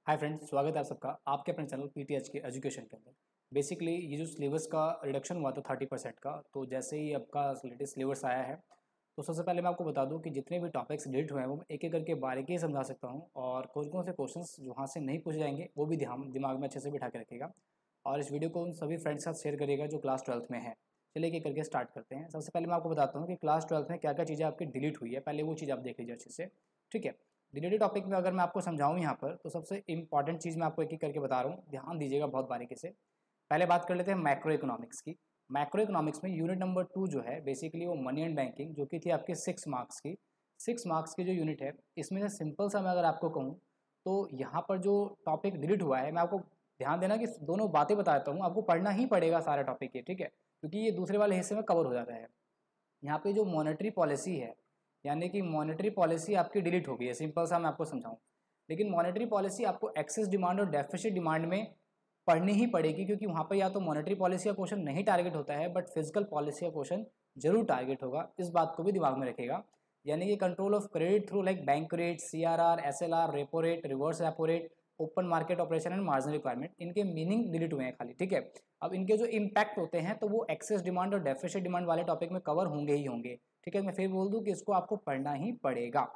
Hi friends, स्वागत है आप सबका आपके अपने चैनल पीटीएच के एजुकेशन के अंदर। बेसिकली ये जो सिलेबस का रिडक्शन हुआ था 30% का, तो जैसे ही आपका लेटेस्ट सिलेबस आया है तो सबसे पहले मैं आपको बता दूं कि जितने भी टॉपिक्स डिलीट हुए हैं वो मैं एक एक करके बारीकी से समझा सकता हूं, और कौन से क्वेश्चंस जो वहाँ से नहीं पूछे जाएंगे वो भी दिमाग में अच्छे से बिठा के रखिएगा। और इस वीडियो को उन सभी फ्रेंड्स के साथ शेयर करिएगा जो क्लास 12th में है। चलिए एक एक करके स्टार्ट करते हैं। सबसे पहले मैं आपको बताता हूँ कि क्लास 12th में क्या क्या चीज़ें आपकी डिलीट हुई है, पहले वो चीज़ आप देख लीजिए अच्छे से। ठीक है, डिलीटेड टॉपिक में अगर मैं आपको समझाऊं यहाँ पर, तो सबसे इंपॉर्टेंट चीज़ मैं आपको एक एक करके बता रहा हूँ, ध्यान दीजिएगा बहुत बारीकी से। पहले बात कर लेते हैं मैक्रो इकोनॉमिक्स की। मैक्रो इकोनॉमिक्स में यूनिट नंबर 2 जो है बेसिकली वो मनी एंड बैंकिंग, जो कि थी आपके 6 मार्क्स की। 6 मार्क्स की जो यूनिट है, इसमें से सिंपल सा मैं अगर आपको कहूँ तो यहाँ पर जो टॉपिक डिलीट हुआ है, मैं आपको ध्यान देना कि दोनों बातें बताता हूँ, आपको पढ़ना ही पड़ेगा सारा टॉपिक ये, ठीक है, क्योंकि ये दूसरे वाले हिस्से में कवर हो जाता है। यहाँ पे जो मॉनेटरी पॉलिसी है, यानी कि मॉनेटरी पॉलिसी आपकी डिलीट हो गई है, सिंपल सा मैं आपको समझाऊं। लेकिन मॉनेटरी पॉलिसी आपको एक्सेस डिमांड और डेफिसिट डिमांड में पढ़नी ही पड़ेगी, क्योंकि वहाँ पर या तो मॉनेटरी पॉलिसी का क्वेश्चन नहीं टारगेट होता है, बट फिजिकल पॉलिसी का क्वेश्चन जरूर टारगेट होगा। इस बात को भी दिमाग में रखेगा। यानी कि control of credit through like bank rate, CRR, SLR, repo rate, reverse repo rate, open market operation and margin requirement, इनके मीनिंग डिलीट हुए हैं खाली, ठीक है। अब इनके जो इम्पैक्ट होते हैं तो वो एक्सेस डिमांड और डेफिसिट डिमांड वाले टॉपिक में कवर होंगे ही होंगे, ठीक है। मैं फिर बोल दूं कि इसको आपको पढ़ना ही पड़ेगा।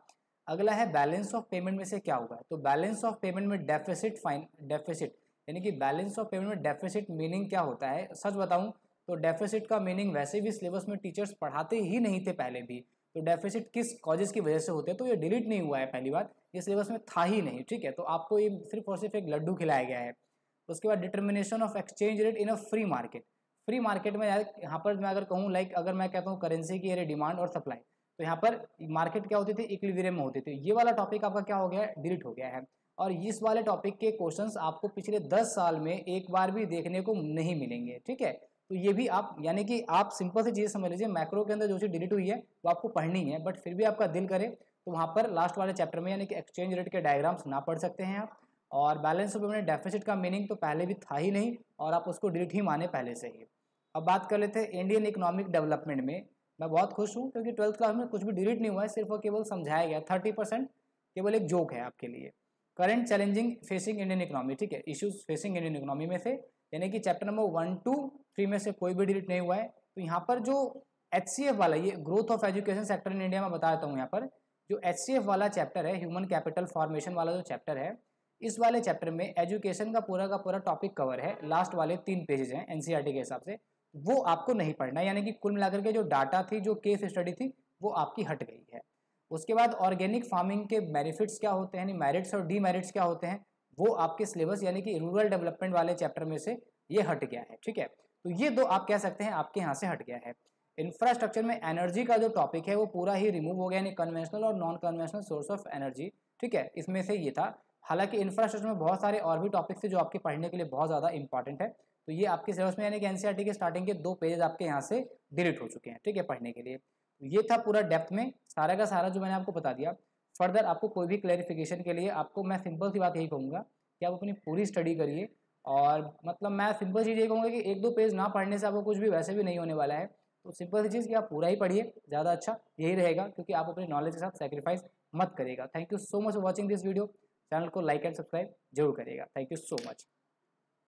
अगला है बैलेंस ऑफ पेमेंट में से क्या हुआ है। तो बैलेंस ऑफ पेमेंट में डेफिसिट यानी कि बैलेंस ऑफ पेमेंट में डेफिसिट मीनिंग क्या होता है। सच बताऊं तो डेफिसिट का मीनिंग वैसे भी सिलेबस में टीचर्स पढ़ाते ही नहीं थे पहले भी। तो डेफिसिट किस कॉजेज की वजह से होते हैं, तो ये डिलीट नहीं हुआ है, पहली बात ये सिलेबस में था ही नहीं, ठीक है। तो आपको ये सिर्फ और सिर्फ एक लड्डू खिलाया गया है। उसके बाद determination of exchange rate in a free market. Free market में यहाँ पर मैं अगर कहूँ लाइक अगर मैं कहता हूँ करेंसी की डिमांड और सप्लाई, तो यहाँ पर मार्केट क्या होती थी, इक्विलिब्रियम में होती थी। ये वाला टॉपिक आपका क्या हो गया है, डिलीट हो गया है। और इस वाले टॉपिक के क्वेश्चंस आपको पिछले 10 साल में एक बार भी देखने को नहीं मिलेंगे, ठीक है। तो ये भी आप यानी कि आप सिंपल सी चीज़ समझ लीजिए, मैक्रो के अंदर जो चीज़ डिलीट हुई है वो आपको पढ़नी है, बट फिर भी आपका दिल करे तो वहाँ पर लास्ट वाले चैप्टर में यानी कि एक्सचेंज रेट के डायग्राम्स ना पढ़ सकते हैं आप। और बैलेंस ऑफ पेमेंट डेफिसिट का मीनिंग तो पहले भी था ही नहीं, और आप उसको डिलीट ही माने पहले से ही। अब बात कर लेते हैं इंडियन इकोनॉमिक डेवलपमेंट में। मैं बहुत खुश हूँ क्योंकि 12th क्लास में कुछ भी डिलीट नहीं हुआ है, सिर्फ और केवल समझाया गया। 30% केवल एक जोक है आपके लिए। Current challenging facing Indian economy, ठीक है, इश्यूज फेसिंग इंडियन इकोनॉमी में से, यानी कि चैप्टर नंबर 1 to 3 में से कोई भी डिलीट नहीं हुआ है। तो यहाँ पर जो HCF वाला, ये growth of education sector in India में बता देता हूँ। यहाँ पर जो HCF वाला चैप्टर है, ह्यूमन कैपिटल फॉर्मेशन वाला जो चैप्टर है, इस वाले चैप्टर में एजुकेशन का पूरा टॉपिक कवर है। लास्ट वाले 3 पेजेस हैं NCERT के हिसाब से, वो आपको नहीं पढ़ना, यानी कि कुल मिलाकर के जो डाटा थी, जो केस स्टडी थी, वो आपकी हट गई है। उसके बाद ऑर्गेनिक फार्मिंग के बेनिफिट्स क्या होते हैं, मेरिट्स और डीमेरिट्स क्या होते हैं, वो आपके सिलेबस यानी कि रूरल डेवलपमेंट वाले चैप्टर में से ये हट गया है, ठीक है। तो ये दो आप कह सकते हैं आपके यहाँ से हट गया है। इंफ्रास्ट्रक्चर में एनर्जी का जो टॉपिक है वो पूरा ही रिमूव हो गया, यानी कन्वेंशनल और non conventional source of energy, ठीक है, इसमें से ये था। हालांकि इंफ्रास्ट्रक्चर में बहुत सारे और भी टॉपिक्स थे जो आपके पढ़ने के लिए बहुत ज़्यादा इंपॉर्टेंट है। तो ये आपके सिलेबस में यानी कि NCERT के स्टार्टिंग के 2 पेजेस आपके यहाँ से डिलीट हो चुके हैं, ठीक है, पढ़ने के लिए। ये था पूरा डेप्थ में सारा का सारा जो मैंने आपको बता दिया। फर्दर आपको कोई भी क्लैरिफिकेशन के लिए आपको मैं सिंपल सी बात यही कहूँगा कि आप अपनी पूरी स्टडी करिए। और मतलब मैं सिंपल चीज़ ये कहूँगा कि 1-2 पेज ना पढ़ने से आपको कुछ भी वैसे भी नहीं होने वाला है। तो सिंपल सी चीज़ कि आप पूरा ही पढ़िए, ज़्यादा अच्छा यही रहेगा, क्योंकि आप अपने नॉलेज के साथ सेक्रीफाइस मत करिएगा। Thank you so much for watching this video. Channel को लाइक एंड सब्सक्राइब जरूर करिएगा। Thank you so much.